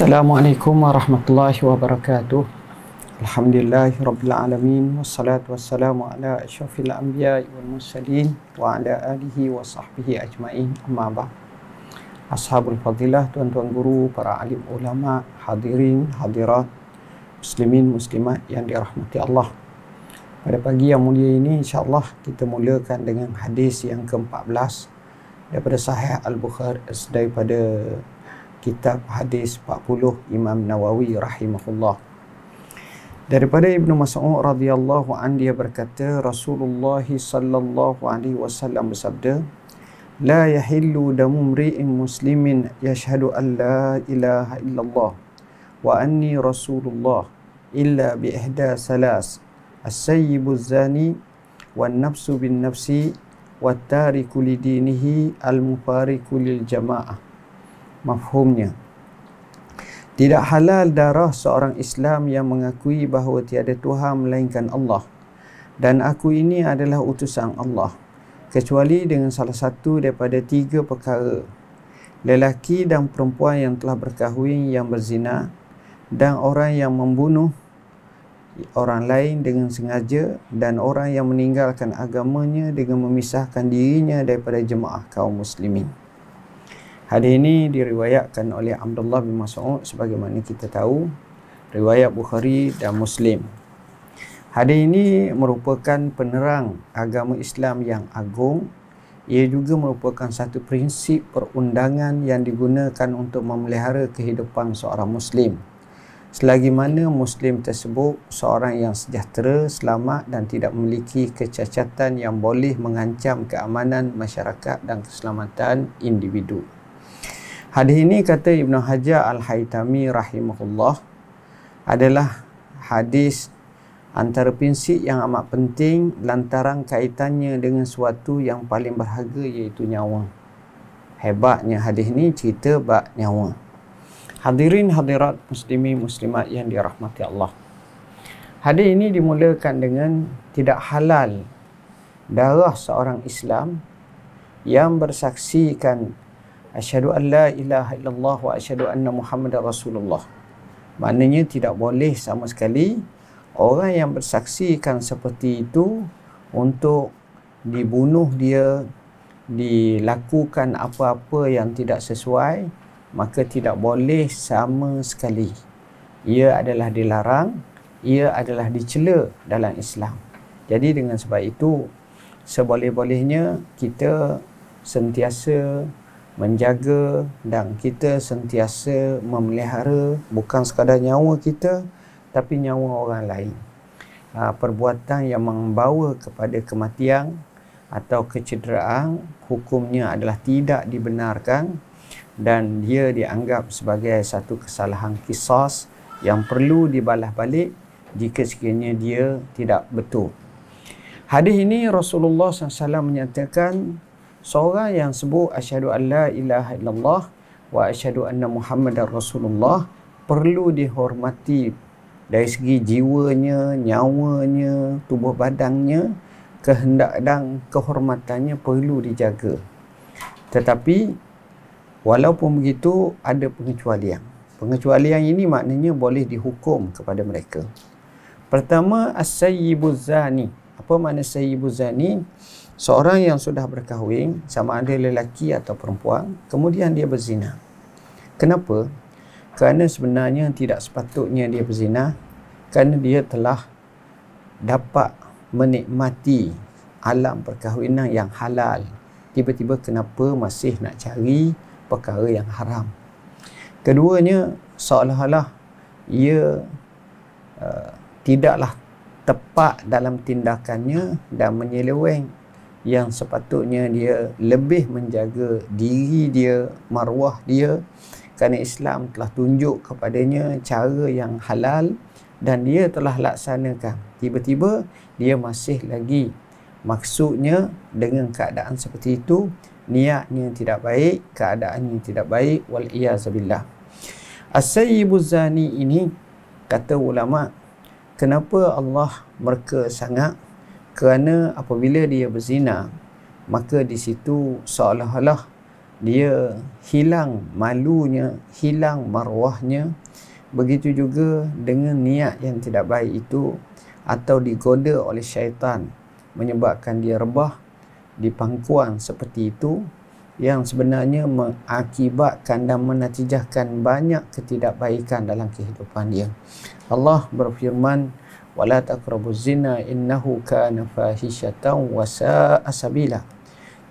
Assalamualaikum warahmatullahi wabarakatuh. Alhamdulillahirabbil alamin wassalatu wassalamu ala asyrafil anbiya'i wal mursalin wa ala alihi wa sahbihi ajmain. Amma ba'd. Ashabul fadilah, tuan-tuan guru, para alim ulama, hadirin, hadirat, muslimin, muslimat yang dirahmati Allah. Pada pagi yang mulia ini insya-Allah kita mulakan dengan hadis yang ke-14 daripada Sahih Al-Bukhari, daripada kitab hadis 40 Imam Nawawi rahimahullah. Daripada Ibnu Mas'ud radhiyallahu an, dia berkata, Rasulullah sallallahu alaihi wasallam bersabda, la yahillu damu mri'in muslimin yashhadu an la ilaha illallah wa anni rasulullah illa bi ihda salas, as-sayyibu zani wan nafsu bin nafsi wat tariku li dinihi al-mufariqu lil jamaah. Mafhumnya, tidak halal darah seorang Islam yang mengakui bahawa tiada Tuhan melainkan Allah dan aku ini adalah utusan Allah, kecuali dengan salah satu daripada tiga perkara: lelaki dan perempuan yang telah berkahwin yang berzina, dan orang yang membunuh orang lain dengan sengaja, dan orang yang meninggalkan agamanya dengan memisahkan dirinya daripada jemaah kaum muslimin. Hadis ini diriwayatkan oleh Abdullah bin Mas'ud sebagaimana kita tahu, riwayat Bukhari dan Muslim. Hadis ini merupakan penerang agama Islam yang agung. Ia juga merupakan satu prinsip perundangan yang digunakan untuk memelihara kehidupan seorang Muslim, selagi mana Muslim tersebut seorang yang sejahtera, selamat dan tidak memiliki kecacatan yang boleh mengancam keamanan masyarakat dan keselamatan individu. Hadis ini, kata Ibnu Hajar Al-Haytami rahimahullah, adalah hadis antara prinsip yang amat penting lantaran kaitannya dengan sesuatu yang paling berharga, iaitu nyawa. Hebatnya hadis ini cerita bab nyawa. Hadirin hadirat muslimin muslimat yang dirahmati Allah. Hadis ini dimulakan dengan tidak halal darah seorang Islam yang bersaksikan asyhadu an la ilaha illallah wa asyhadu anna Muhammadar Rasulullah. Maknanya tidak boleh sama sekali orang yang bersaksikan seperti itu untuk dibunuh dia, dilakukan apa-apa yang tidak sesuai, maka tidak boleh sama sekali. Ia adalah dilarang, ia adalah dicela dalam Islam. Jadi dengan sebab itu, seboleh-bolehnya kita sentiasa menjaga dan kita sentiasa memelihara bukan sekadar nyawa kita, tapi nyawa orang lain. Perbuatan yang membawa kepada kematian atau kecederaan, hukumnya adalah tidak dibenarkan dan dia dianggap sebagai satu kesalahan qisas yang perlu dibalas balik jika sekiranya dia tidak betul. Hadis ini Rasulullah SAW menyatakan, seorang yang sebut asyhadu an la ilaha illallah wa asyhadu anna Muhammadar Rasulullah perlu dihormati dari segi jiwanya, nyawanya, tubuh badannya, kehendak dan kehormatannya perlu dijaga. Tetapi walaupun begitu, ada pengecualian. Pengecualian ini maknanya boleh dihukum kepada mereka. Pertama, as-sayyibu zani. Apa makna sayyibu zani? Seorang yang sudah berkahwin, sama ada lelaki atau perempuan, kemudian dia berzina. Kenapa? Kerana sebenarnya tidak sepatutnya dia berzina, kerana dia telah dapat menikmati alam perkahwinan yang halal. Tiba-tiba kenapa masih nak cari perkara yang haram? Keduanya, seolah-olah ia tidaklah tepat dalam tindakannya dan menyeleweng, yang sepatutnya dia lebih menjaga diri dia, maruah dia, kerana Islam telah tunjuk kepadanya cara yang halal dan dia telah laksanakan. Tiba-tiba dia masih lagi, maksudnya dengan keadaan seperti itu, niatnya tidak baik, keadaannya tidak baik, wal-iyazabillah. As-sayyibu zani ini, kata ulama, kenapa Allah murka sangat? Kerana apabila dia berzina, maka di situ seolah-olah dia hilang malunya, hilang maruahnya. Begitu juga dengan niat yang tidak baik itu, atau digoda oleh syaitan menyebabkan dia rebah di pangkuan seperti itu, yang sebenarnya mengakibatkan dan menatijahkan banyak ketidakbaikan dalam kehidupan dia. Allah berfirman, wala taqrabuz zina innahu kana fahishatan wa sa'a sabila.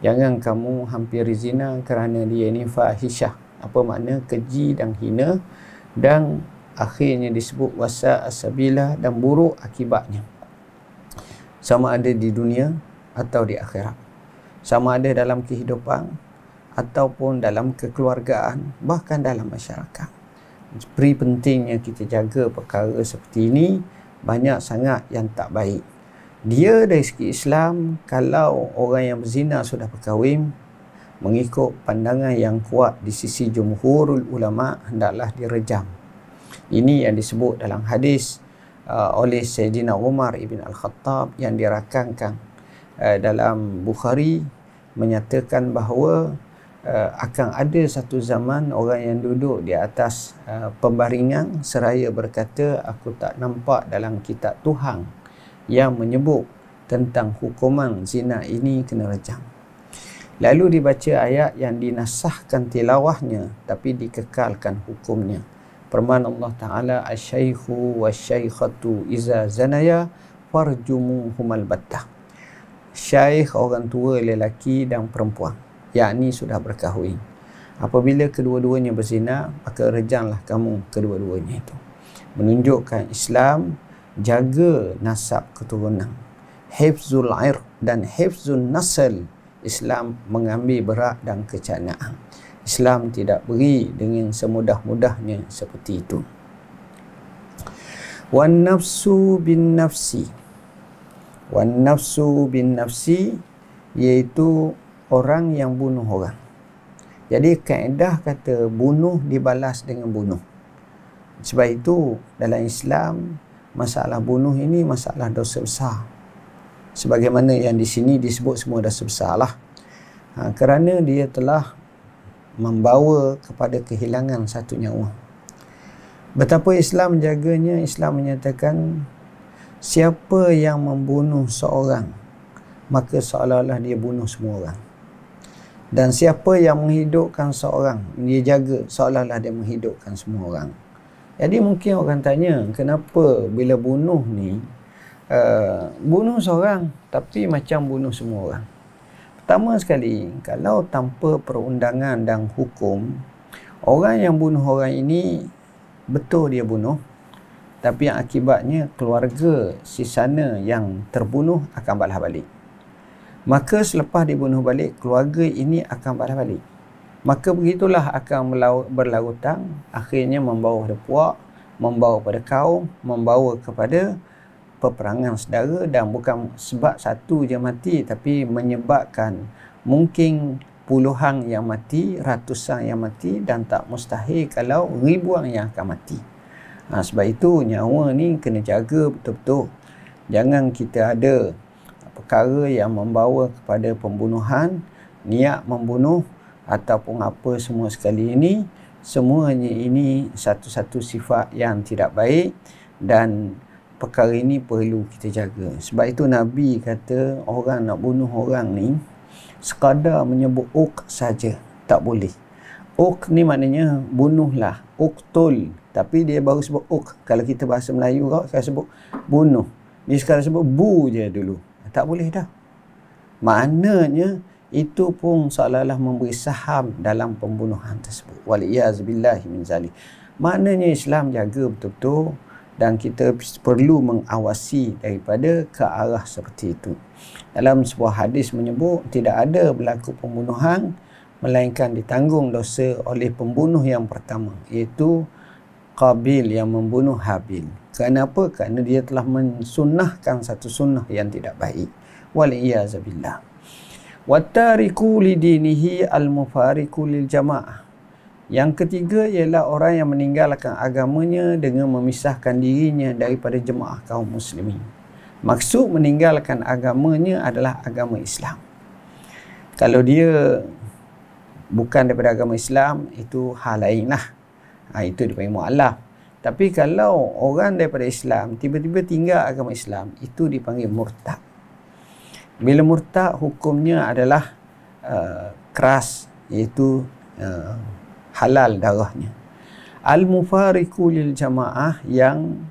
Jangan kamu hampiri zina kerana dia ini fahisyah. Apa makna? Keji dan hina, dan akhirnya disebut wasa asabila, dan buruk akibatnya, sama ada di dunia atau di akhirat, sama ada dalam kehidupan ataupun dalam kekeluargaan, bahkan dalam masyarakat. Beri pentingnya kita jaga perkara seperti ini. Banyak sangat yang tak baik. Dia dari segi Islam, kalau orang yang berzina sudah berkahwin, mengikut pandangan yang kuat di sisi jumhurul ulama, hendaklah direjam. Ini yang disebut dalam hadis oleh Sayyidina Umar ibn Al-Khattab yang dirakamkan dalam Bukhari, menyatakan bahawa akan ada satu zaman orang yang duduk di atas pembaringan seraya berkata, aku tak nampak dalam kitab Tuhan yang menyebut tentang hukuman zina ini kena rejam. Lalu dibaca ayat yang dinasahkan tilawahnya tapi dikekalkan hukumnya. Firman Allah Ta'ala, asyaikhu wasyaikhatu iza zanaya farjumuhumal battah. Syaikh, orang tua lelaki dan perempuan, yakni sudah berkahwin, apabila kedua-duanya berzina, maka rejamlah kamu kedua-duanya itu. Menunjukkan Islam jaga nasab keturunan, hifzul ir dan hifzul nasl. Islam mengambil berat dan kecanaan. Islam tidak beri dengan semudah-mudahnya seperti itu. Wan nafsu bin nafsi. Wan nafsu bin nafsi, iaitu orang yang bunuh orang. Jadi kaedah kata bunuh dibalas dengan bunuh. Sebab itu dalam Islam, masalah bunuh ini masalah dosa besar. Sebagaimana yang di sini disebut semua dosa besar lah. Kerana dia telah membawa kepada kehilangan satu nyawa. Betapa Islam menjaganya. Islam menyatakan, siapa yang membunuh seorang, maka seolah-olah dia bunuh semua orang. Dan siapa yang menghidupkan seorang, dia jaga seolah-olah dia menghidupkan semua orang. Jadi mungkin orang tanya, kenapa bila bunuh ni bunuh seorang tapi macam bunuh semua orang? Pertama sekali, kalau tanpa perundangan dan hukum, orang yang bunuh orang ini betul dia bunuh, tapi yang akibatnya keluarga si sana yang terbunuh akan balas balik. Maka selepas dibunuh balik, keluarga ini akan balas balik. Maka begitulah akan berlarutan, akhirnya membawa pada puak, membawa pada kaum, membawa kepada peperangan saudara, dan bukan sebab satu je mati, tapi menyebabkan mungkin puluhan yang mati, ratusan yang mati, dan tak mustahil kalau ribuan yang akan mati. Sebab itu nyawa ni kena jaga betul-betul. Jangan kita ada perkara yang membawa kepada pembunuhan, niat membunuh ataupun apa semua sekali ini. Semuanya ini satu-satu sifat yang tidak baik, dan perkara ini perlu kita jaga. Sebab itu Nabi kata, orang nak bunuh orang ni sekadar menyebut uk saja tak boleh. Uk ni maknanya bunuhlah, uktul, tapi dia baru sebut uk. Kalau kita bahasa Melayu kita sebut bunuh, dia sekarang sebut bu je dulu, tak boleh dah. Maknanya itu pun seolah-olah memberi saham dalam pembunuhan tersebut. Waliyazubillahi min zalik. Maknanya Islam jaga betul-betul, dan kita perlu mengawasi daripada ke arah seperti itu. Dalam sebuah hadis menyebut, tidak ada berlaku pembunuhan melainkan ditanggung dosa oleh pembunuh yang pertama, iaitu Qabil yang membunuh Habil. Kenapa? Kerana dia telah mensunnahkan satu sunnah yang tidak baik. Waliyazubillah. Wattariku lidinihi al-mufariku lil jamaah. Yang ketiga ialah orang yang meninggalkan agamanya dengan memisahkan dirinya daripada jemaah kaum muslimin. Maksud meninggalkan agamanya adalah agama Islam. Kalau dia bukan daripada agama Islam, itu hal lain lah. Itu dipanggil mu'alaf. Tapi kalau orang daripada Islam tiba-tiba tinggal agama Islam, itu dipanggil murtad. Bila murtad, hukumnya adalah keras, iaitu halal darahnya. Al-mufariqu lil jamaah, yang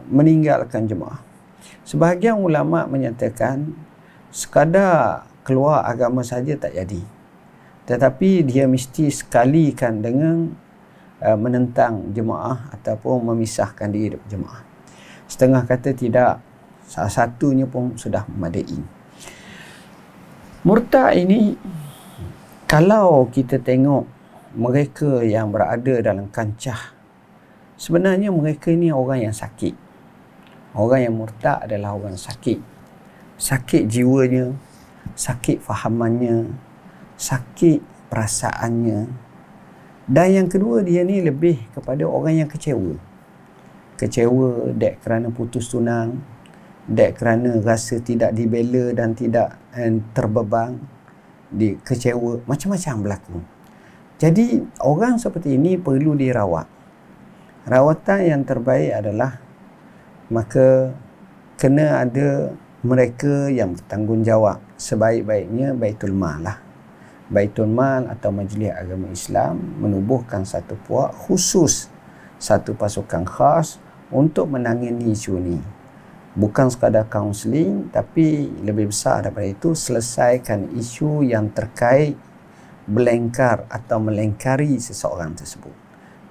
meninggalkan jemaah. Sebahagian ulama menyatakan sekadar keluar agama saja tak jadi, tetapi dia mesti sekalikan dengan menentang jemaah ataupun memisahkan diri dari jemaah. Setengah kata tidak, salah satunya pun sudah memadai. Murtad ini, kalau kita tengok mereka yang berada dalam kancah, sebenarnya mereka ini orang yang sakit. Orang yang murtad adalah orang sakit. Sakit jiwanya, sakit fahamannya, sakit perasaannya. Dan yang kedua, dia ni lebih kepada orang yang kecewa. Kecewa dek kerana putus tunang, dek kerana rasa tidak dibela dan tidak terbeban, kecewa, macam-macam berlaku. Jadi orang seperti ini perlu dirawat. Rawatan yang terbaik adalah, maka kena ada mereka yang bertanggungjawab. Sebaik-baiknya Baitul Mal lah. Baitul Mal atau Majlis Agama Islam menubuhkan satu puak khusus, satu pasukan khas untuk menangani isu ni. Bukan sekadar kaunseling, tapi lebih besar daripada itu, selesaikan isu yang terkait belengkar atau melengkari seseorang tersebut.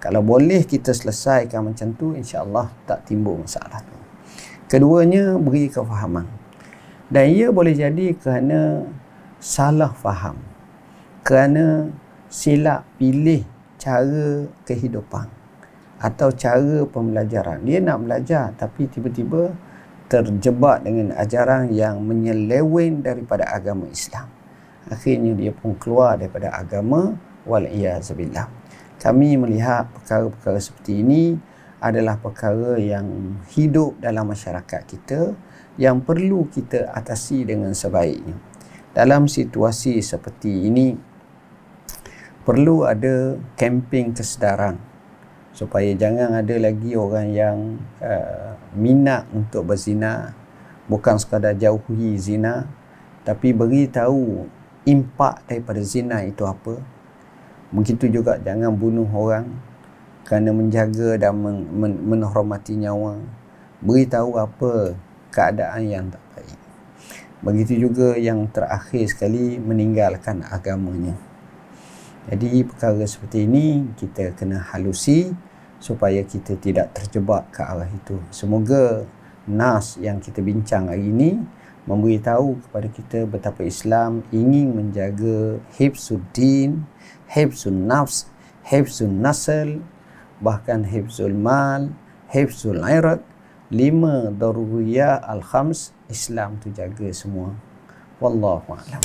Kalau boleh kita selesaikan macam tu, insya-Allah tak timbul masalah tu. Keduanya, beri kefahaman. Dan ia boleh jadi kerana salah faham, kerana silap pilih cara kehidupan atau cara pembelajaran. Dia nak belajar tapi tiba-tiba terjebak dengan ajaran yang menyeleweng daripada agama Islam. Akhirnya dia pun keluar daripada agama, wal-iyazubillah. Kami melihat perkara-perkara seperti ini adalah perkara yang hidup dalam masyarakat kita, yang perlu kita atasi dengan sebaiknya. Dalam situasi seperti ini, perlu ada kempen kesedaran supaya jangan ada lagi orang yang minat untuk berzina. Bukan sekadar jauhi zina, tapi beritahu impak daripada zina itu apa. Begitu juga jangan bunuh orang kerana menjaga dan menghormati nyawa. Beritahu apa keadaan yang tak baik. Begitu juga yang terakhir sekali, meninggalkan agamanya. Jadi perkara seperti ini kita kena halusi supaya kita tidak terjebak ke arah itu. Semoga nas yang kita bincang hari ini memberitahu kepada kita betapa Islam ingin menjaga hifzuddin, hifzun nafs, hifzun nasl, bahkan hifzul mal, hifzul irad. 5 daruriyah al-khams, Islam tu jaga semua. Wallahu a'lam.